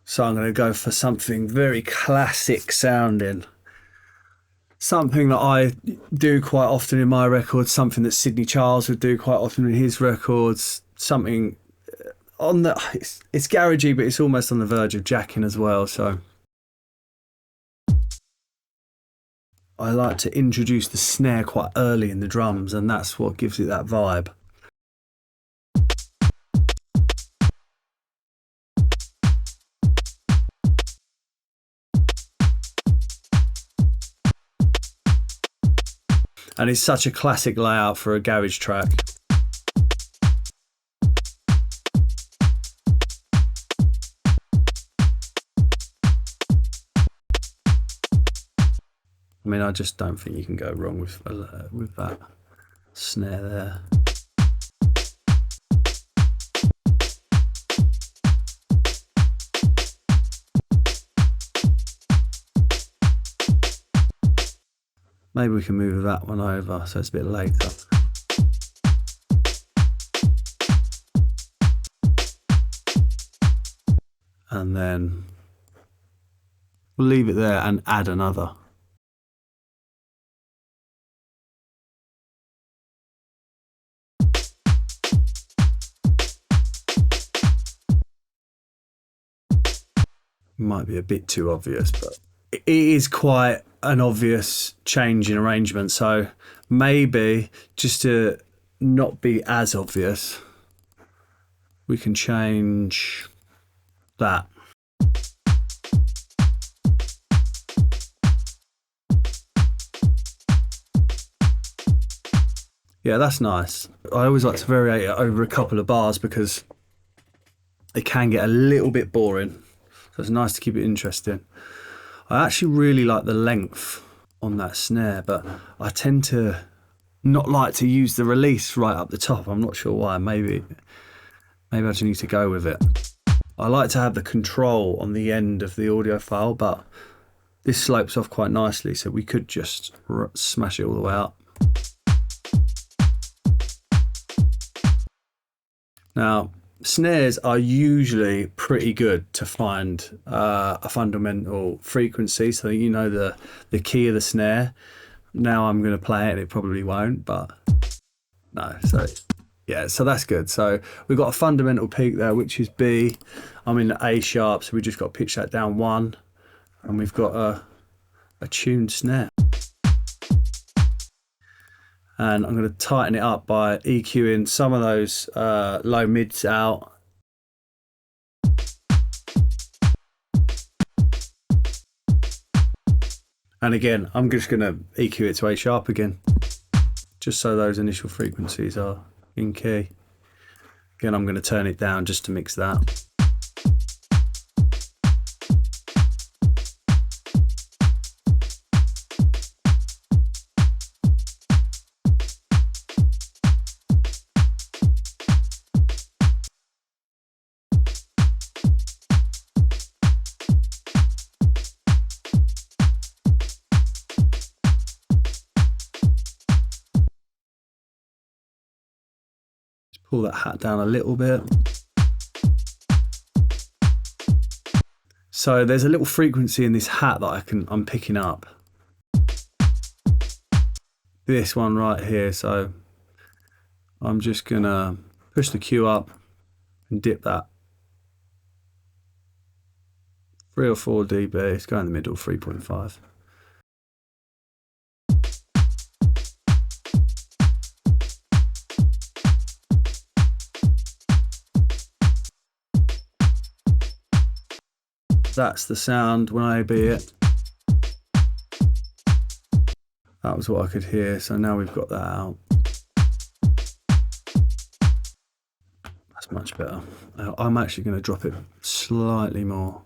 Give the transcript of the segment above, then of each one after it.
So I'm going to go for something very classic sounding. Something that I do quite often in my records, something that Sidney Charles would do quite often in his records, something on the, it's garagey, but it's almost on the verge of jacking as well. So I like to introduce the snare quite early in the drums, and that's what gives it that vibe. And it's such a classic layout for a garage track. I mean, I just don't think you can go wrong with that snare there. Maybe we can move that one over so it's a bit later. And then we'll leave it there and add another. Might be a bit too obvious, but it is quite an obvious change in arrangement. So maybe just to not be as obvious, we can change that. Yeah, that's nice. I always like to vary it over a couple of bars because it can get a little bit boring. So it's nice to keep it interesting. I actually really like the length on that snare, but I tend to not like to use the release right up the top. I'm not sure why. Maybe I just need to go with it. I like to have the control on the end of the audio file, but this slopes off quite nicely, so we could just smash it all the way up. Now, snares are usually pretty good to find a fundamental frequency, so you know the key of the snare. Now I'm going to play it and it probably won't, but no, so yeah, so that's good. So we've got a fundamental peak there, which is B. I'm in the A sharp, so we just got to pitch that down one, and we've got a tuned snare. And I'm going to tighten it up by EQing some of those low mids out. And again, I'm just going to EQ it to A sharp again, just so those initial frequencies are in key. Again, I'm going to turn it down just to mix that. Pull that hat down a little bit. So there's a little frequency in this hat that I'm picking up. This one right here. So I'm just gonna push the Q up and dip that 3 or 4 dB. It's going in the middle, 3.5. That's the sound when I AB it. That was what I could hear, so now we've got that out. That's much better. I'm actually going to drop it slightly more,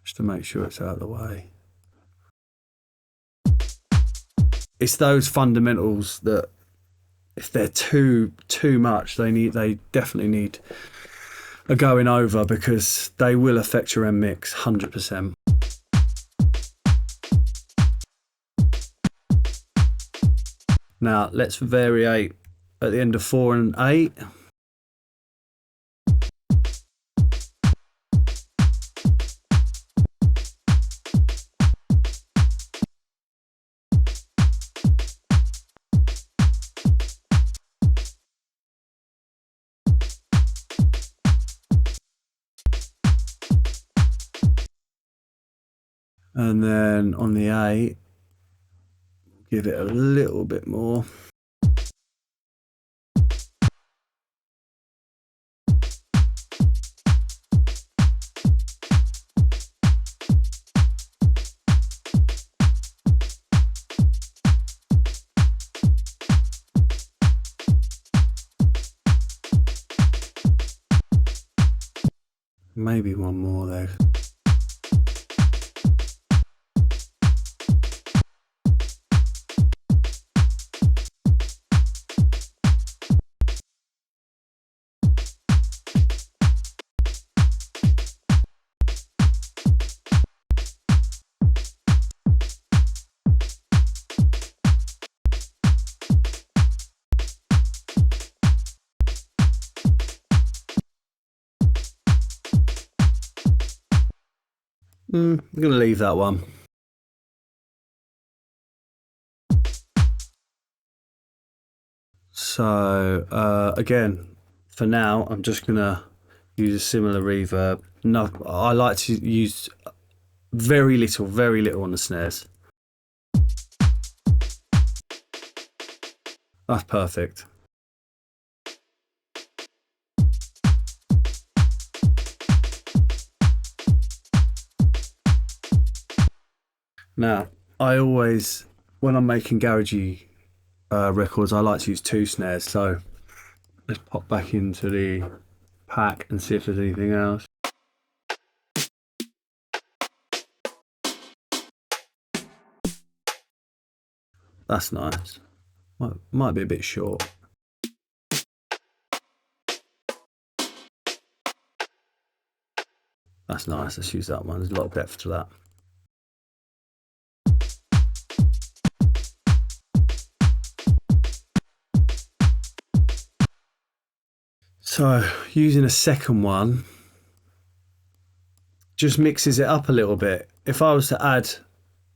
just to make sure it's out of the way. It's those fundamentals that, if they're too much, they definitely need a going over, because they will affect your end mix 100%. Now let's variate at the end of 4 and 8. And then on the 8, give it a little bit more. Maybe one more there. I'm going to leave that one. So again, for now, I'm just going to use a similar reverb. No, I like to use very little on the snares. That's perfect. Now, I always, when I'm making garagey records, I like to use 2 snares. So let's pop back into the pack and see if there's anything else. That's nice. Might be a bit short. That's nice. Let's use that one. There's a lot of depth to that. So using a second one just mixes it up a little bit. If I was to add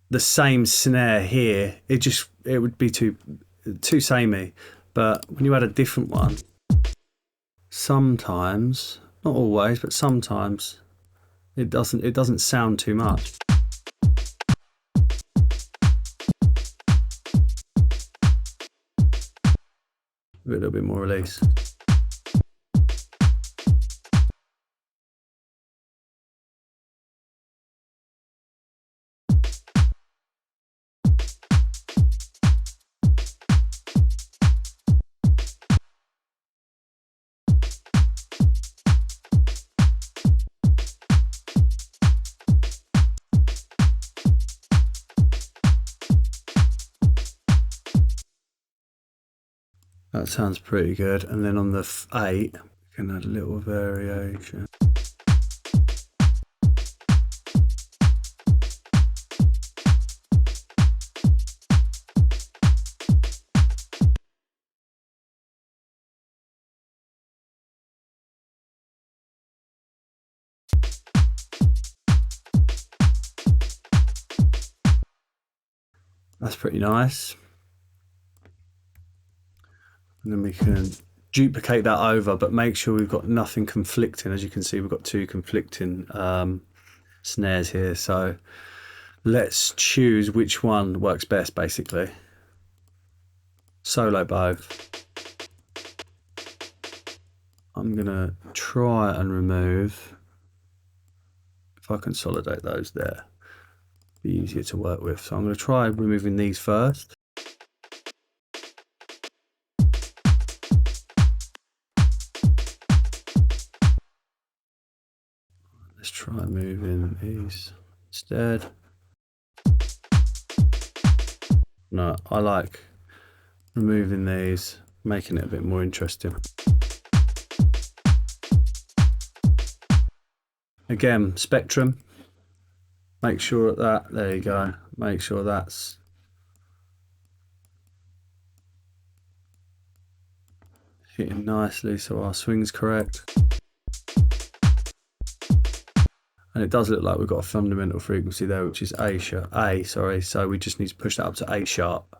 the same snare here, it would be too samey. But when you add a different one, sometimes, not always, but sometimes it doesn't sound too much. A little bit more release. That sounds pretty good. And then on the 8, we can add a little variation. That's pretty nice. And then we can duplicate that over, but make sure we've got nothing conflicting. As you can see, we've got 2 conflicting snares here. So let's choose which one works best, basically. Solo bow. I'm gonna try and remove, if I consolidate those there, be easier to work with. So I'm gonna try removing these first. Let's try moving these instead. No, I like removing these, making it a bit more interesting. Again, spectrum. Make sure that, there you go. Make sure that's hitting nicely so our swing's correct. And it does look like we've got a fundamental frequency there, which is A, so we just need to push that up to A sharp.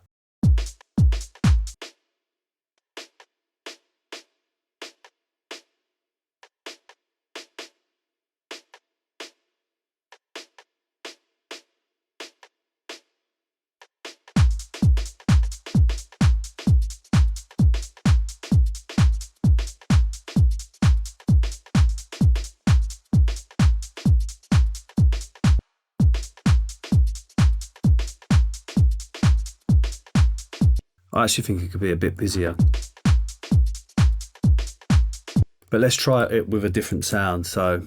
I actually think it could be a bit busier. But let's try it with a different sound. So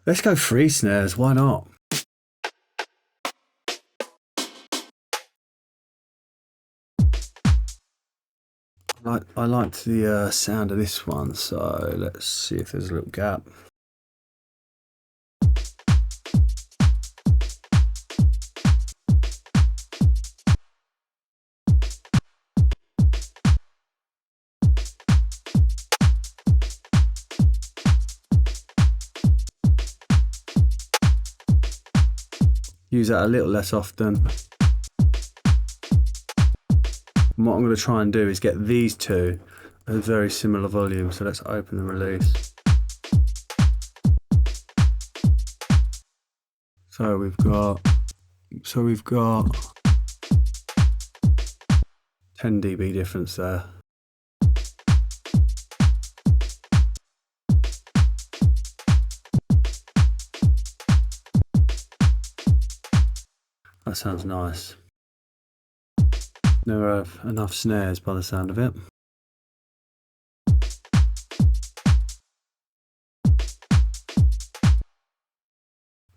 let's go 3 snares, why not? I liked the sound of this one, so let's see if there's a little gap. Use that a little less often. And what I'm going to try and do is get these two at a very similar volume. So let's open and release. So we've got 10 dB difference there. That sounds nice. Never have enough snares by the sound of it.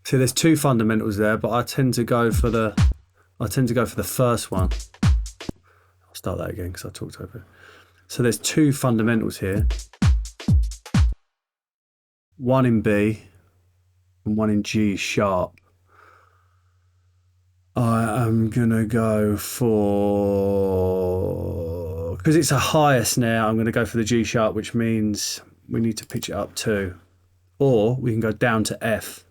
See, there's 2 fundamentals there, but I tend to go for the first one. I'll start that again because I talked over it. So there's 2 fundamentals here. One in B and one in G sharp. I am gonna go for, because it's a higher snare, I'm gonna go for the G sharp, which means we need to pitch it up 2. Or we can go down to F,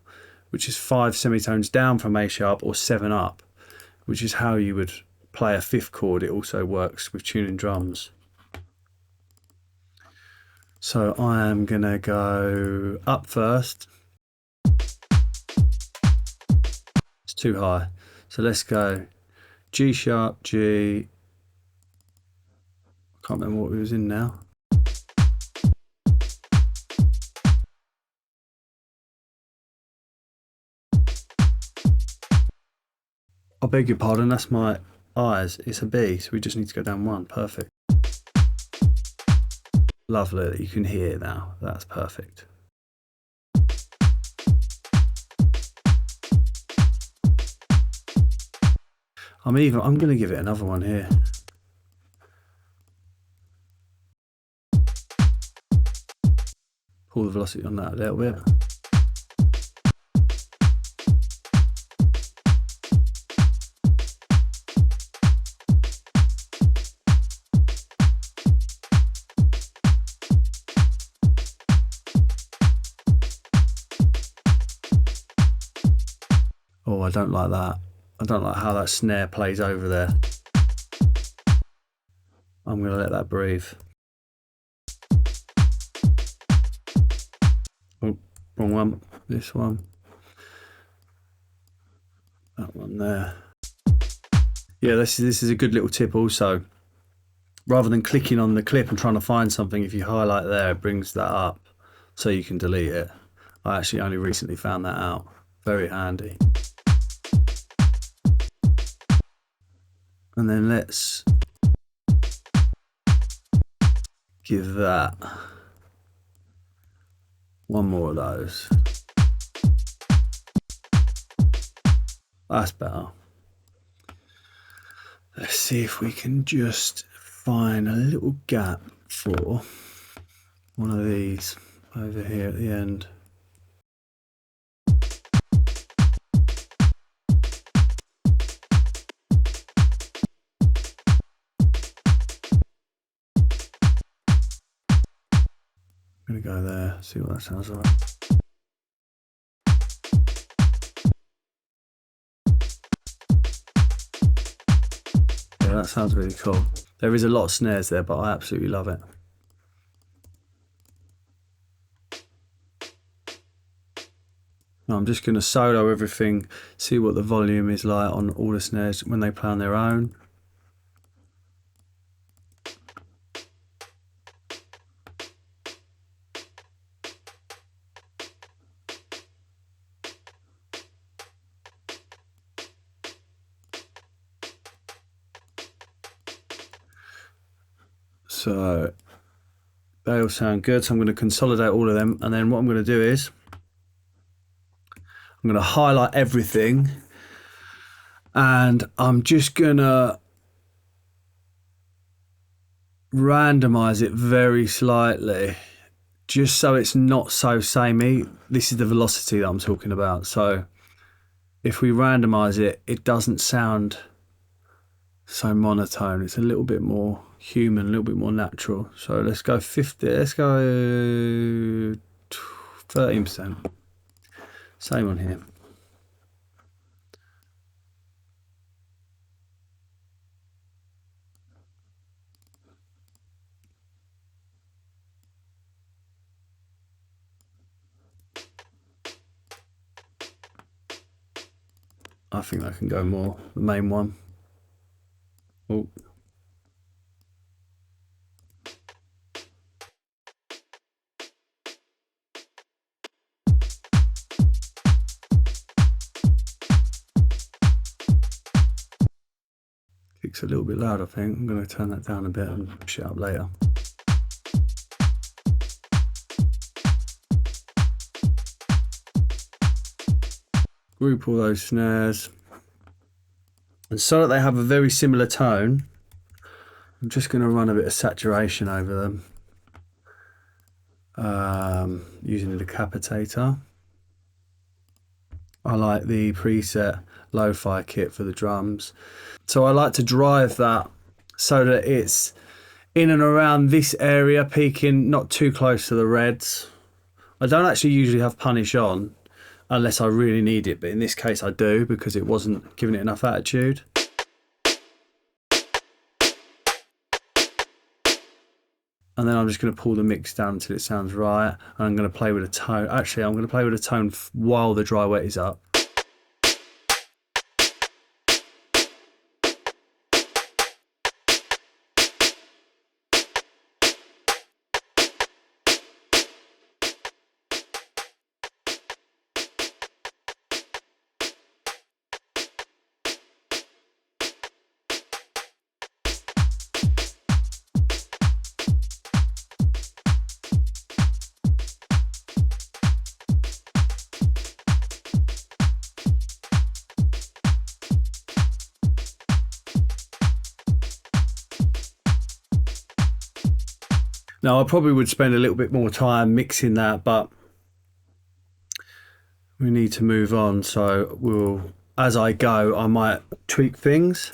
which is 5 semitones down from A sharp, or 7 up, which is how you would play a 5th chord. It also works with tuning drums. So I am gonna go up first. It's too high. So let's go G sharp, G. I can't remember what we was in now. I beg your pardon, that's my eyes. It's a B, so we just need to go down 1. Perfect. Lovely that you can hear now. That's perfect. I'm going to give it another one here. Pull the velocity on that a little bit. Oh, I don't like that. I don't like how that snare plays over there. I'm going to let that breathe. Oh, wrong one. This one. That one there. Yeah, this is a good little tip also. Rather than clicking on the clip and trying to find something, if you highlight there, it brings that up so you can delete it. I actually only recently found that out. Very handy. And then let's give that one more of those. That's better. Let's see if we can just find a little gap for one of these over here at the end. I'm gonna go there, see what that sounds like. Yeah, that sounds really cool. There is a lot of snares there, but I absolutely love it. Now I'm just going to solo everything, see what the volume is like on all the snares when they play on their own. So they all sound good. So I'm going to consolidate all of them. And then what I'm going to do is I'm going to highlight everything. And I'm just going to randomize it very slightly, just so it's not so samey. This is the velocity that I'm talking about. So if we randomize it, it doesn't sound so monotone. It's a little bit more human, a little bit more natural. So let's go 50, let's go 13%. Same on here. I think I can go more, the main one. Oh. Kick's a little bit loud, I think. I'm going to turn that down a bit and push it up later. Group all those snares. And so that they have a very similar tone, I'm just going to run a bit of saturation over them. Using the decapitator. I like the preset lo-fi kit for the drums. So I like to drive that so that it's in and around this area, peaking not too close to the reds. I don't actually usually have punish on unless I really need it, but in this case I do because it wasn't giving it enough attitude. And then I'm just going to pull the mix down until it sounds right. And I'm going to play with a tone. Actually, I'm going to play with a tone while the dry wet is up. Now, I probably would spend a little bit more time mixing that, but we need to move on. So as I go, I might tweak things.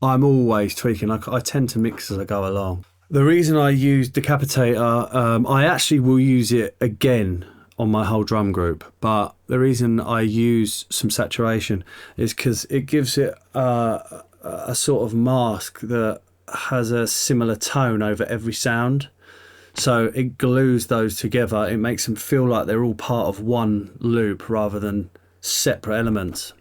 I'm always tweaking. I tend to mix as I go along. The reason I use Decapitator, I actually will use it again on my whole drum group, but the reason I use some saturation is because it gives it a sort of mask that has a similar tone over every sound. So it glues those together. It makes them feel like they're all part of one loop rather than separate elements.